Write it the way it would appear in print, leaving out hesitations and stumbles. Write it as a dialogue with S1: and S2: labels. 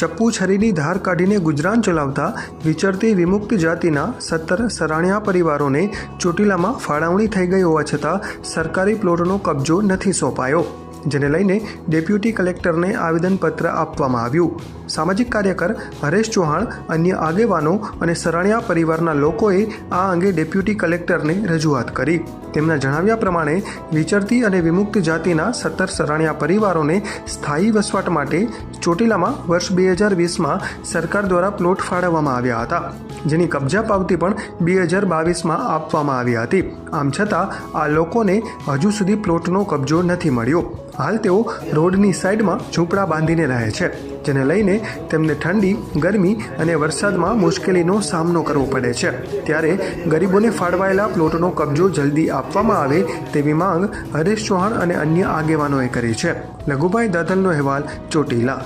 S1: ચપ્પુ છરીની ધાર કાઢીને ગુજરાન ચલાવતા વિચરતી વિમુક્ત જાતિના 17 સરાણિયા પરિવારોને ચોટીલામાં ફાળવણી થઈ ગઈ હોવા છતાં સરકારી પ્લોટનો કબજો નથી સોંપાયો, જેને લઈને ડેપ્યુટી કલેક્ટરને આવેદનપત્ર આપવામાં આવ્યું. સામાજિક કાર્યકર હરેશ ચૌહાણ, અન્ય આગેવાનો અને સરાણિયા પરિવારના લોકોએ આ અંગે ડેપ્યુટી કલેક્ટરને રજૂઆત કરી. તેમના જણાવ્યા પ્રમાણે વિચરતી અને વિમુક્ત જાતિના 17 સરાણિયા પરિવારોને સ્થાયી વસવાટ માટે ચોટીલામાં વર્ષ 2020માં સરકાર દ્વારા પ્લોટ ફાળવવામાં આવ્યા હતા, જેની કબજા પાવતી પણ 2022માં આપવામાં આવી હતી. આમ છતાં આ લોકોને હજુ સુધી પ્લોટનો કબજો નથી મળ્યો. હાલ તેઓ રોડની સાઈડમાં ઝૂંપડા બાંધીને રહે છે, જેને લઈને તેમને ઠંડી, ગરમી અને વરસાદમાં મુશ્કેલીનો સામનો કરવો પડે છે. ત્યારે ગરીબોને ફાળવાયેલા પ્લોટનો કબજો જલ્દી આપવામાં આવે તેવી માંગ હરેશ ચૌહાણ અને અન્ય આગેવાનોએ કરી છે. લઘુભાઈ દાદલનો અહેવાલ, ચોટીલા.